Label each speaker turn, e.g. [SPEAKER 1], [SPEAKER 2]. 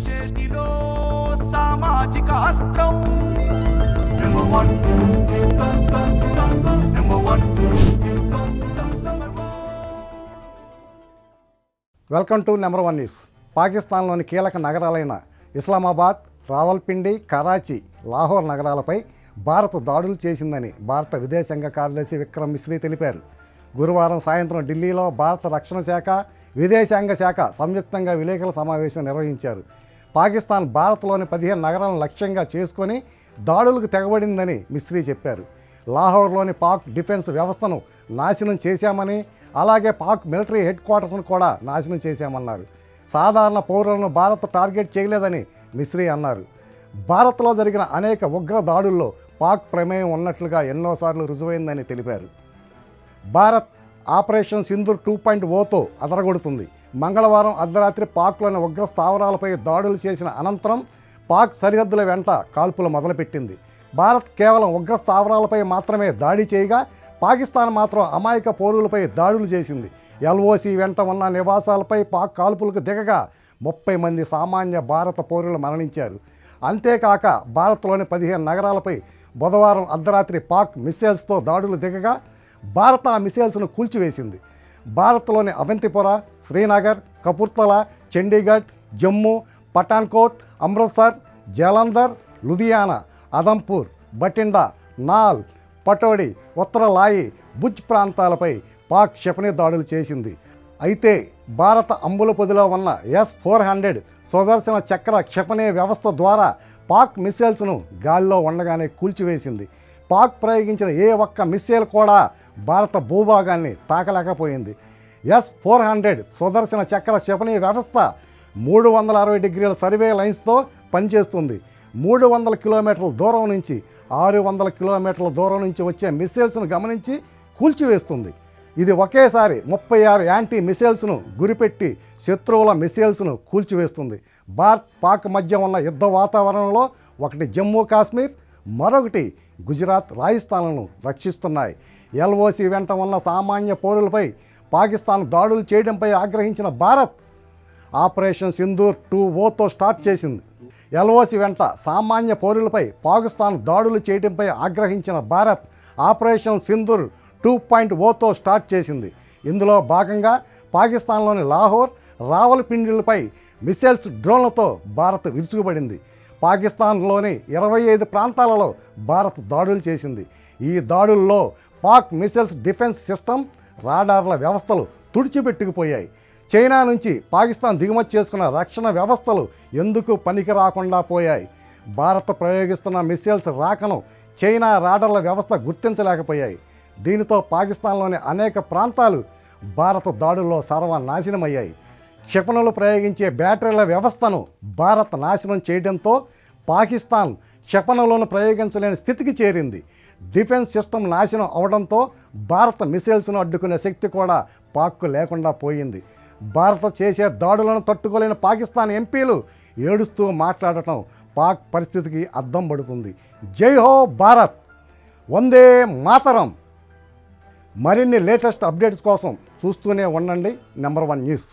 [SPEAKER 1] చేతిలో సామాజిక అస్త్రం number one.
[SPEAKER 2] Welcome to number one news. పాకిస్తాన్లోని కీలక నగరాలైన ఇస్లామాబాద్, రావల్పిండి, కరాచీ, లాహోర్ నగరాలపై భారత్ దాడులు చేసిందని భారత విదేశాంగ కార్యదర్శి విక్రమ్ మిశ్రీ తెలిపారు. గురువారం సాయంత్రం ఢిల్లీలో భారత రక్షణ శాఖ, విదేశాంగ శాఖ సంయుక్తంగా విలేకరుల సమావేశం నిర్వహించారు. పాకిస్తాన్ భారత్లోని 15 నగరాలను లక్ష్యంగా చేసుకొని దాడులకు తెగబడిందని మిశ్రీ చెప్పారు. లాహోర్లోని పాక్ డిఫెన్స్ వ్యవస్థను నాశనం చేశామని, అలాగే పాక్ మిలిటరీ హెడ్ క్వార్టర్స్ను కూడా నాశనం చేశామన్నారు. సాధారణ పౌరులను భారత్ టార్గెట్ చేయలేదని మిశ్రీ అన్నారు. భారత్లో జరిగిన అనేక ఉగ్ర దాడుల్లో పాక్ ప్రమేయం ఉన్నట్లుగా ఎన్నోసార్లు రుజువైందని తెలిపారు. భారత్ ఆపరేషన్ సింధూర్ 2.0తో అదరగొడుతుంది. మంగళవారం అర్ధరాత్రి పాక్లోని ఉగ్ర స్థావరాలపై దాడులు చేసిన అనంతరం పాక్ సరిహద్దుల వెంట కాల్పులు మొదలుపెట్టింది. భారత్ కేవలం ఉగ్ర స్థావరాలపై మాత్రమే దాడి చేయగా, పాకిస్తాన్ మాత్రం అమాయక పౌరులపై దాడులు చేసింది. ఎల్ఓసి వెంట ఉన్న నివాసాలపై పాక్ కాల్పులకు దిగగా 30 మంది సామాన్య భారత పౌరులు మరణించారు. అంతేకాక భారత్లోని 15 నగరాలపై బుధవారం అర్ధరాత్రి పాక్ మిస్సైల్స్తో దాడులు దిగగా భారత్ ఆ మిసైల్స్ను కూల్చివేసింది. భారత్లోని అవంతిపుర, శ్రీనగర్, కపుర్తలా, చండీగఢ్, జమ్మూ, పఠాన్కోట్, అమృత్సర్, జలంధర్, లుధియానా, అదంపూర్, బఠిండా, నాల్, పటోడి, ఉత్తర లాయి, భుజ్ ప్రాంతాలపై పాక్ క్షిపణి దాడులు చేసింది. అయితే భారత అంబుల పొదిలో ఉన్న S-400 సుదర్శన చక్ర క్షిపణి వ్యవస్థ ద్వారా పాక్ మిస్సైల్స్ను గాలిలో ఉండగానే కూల్చివేసింది. పాక్ ప్రయోగించిన ఏ ఒక్క మిస్సైల్ కూడా భారత భూభాగాన్ని తాకలేకపోయింది. S-400 సుదర్శన చక్ర క్షిపణి వ్యవస్థ 360 డిగ్రీల సర్వే లైన్స్తో పనిచేస్తుంది. 300 కిలోమీటర్ల దూరం నుంచి 600 కిలోమీటర్ల దూరం నుంచి వచ్చే మిస్సైల్స్ను గమనించి కూల్చివేస్తుంది. ఇది ఒకేసారి 36 యాంటీ మిసైల్స్ను గురిపెట్టి శత్రువుల మిసైల్స్ను కూల్చివేస్తుంది. భారత్ పాక్ మధ్య ఉన్న యుద్ధ వాతావరణంలో ఒకటి జమ్మూ కాశ్మీర్, మరొకటి గుజరాత్, రాజస్థాన్లను రక్షిస్తున్నాయి. ఎల్ఓసి వెంట ఉన్న సామాన్య పౌరులపై పాకిస్తాన్ దాడులు చేయడంపై ఆగ్రహించిన భారత్ ఆపరేషన్ సింధూర్ 2.0తో స్టార్ట్ చేసింది. ఎల్ఓసి వెంట సామాన్య పౌరులపై పాకిస్తాన్ దాడులు చేయడంపై ఆగ్రహించిన భారత్ ఆపరేషన్ సింధూర్ 2.0తో స్టార్ట్ చేసింది. ఇందులో భాగంగా పాకిస్తాన్లోని లాహోర్, రావల్పిండిలపై మిసైల్స్, డ్రోన్లతో భారత్ విరుచుకుపడింది. పాకిస్తాన్లోని 25 ప్రాంతాలలో భారత్ దాడులు చేసింది. ఈ దాడుల్లో పాక్ మిసైల్స్ డిఫెన్స్ సిస్టమ్, రాడార్ల వ్యవస్థలు తుడిచిపెట్టుకుపోయాయి. చైనా నుంచి పాకిస్తాన్ దిగుమతి చేసుకున్న రక్షణ వ్యవస్థలు ఎందుకు పనికి రాకుండా పోయాయి. భారత్ ప్రయోగిస్తున్న మిసైల్స్ రాకను చైనా రాడార్ల వ్యవస్థ గుర్తించలేకపోయాయి. దీనితో పాకిస్తాన్లోని అనేక ప్రాంతాలు భారత దాడుల్లో సర్వనాశనమయ్యాయి. క్షిపణులు ప్రయోగించే బ్యాటరీల వ్యవస్థను భారత్ నాశనం చేయడంతో పాకిస్తాన్ క్షిపణులను ప్రయోగించలేని స్థితికి చేరింది. డిఫెన్స్ సిస్టమ్ నాశనం అవడంతో భారత మిసైల్స్ను అడ్డుకునే శక్తి కూడా పాక్కు లేకుండా పోయింది. భారత చేసే దాడులను తట్టుకోలేని పాకిస్తాన్ ఎంపీలు ఏడుస్తూ మాట్లాడటం పాక్ పరిస్థితికి అద్దం పడుతుంది. జై హో భారత్, వందే మాతరం. మరిన్ని లేటెస్ట్ అప్డేట్స్ కోసం చూస్తూనే ఉండండి నెంబర్ వన్ న్యూస్.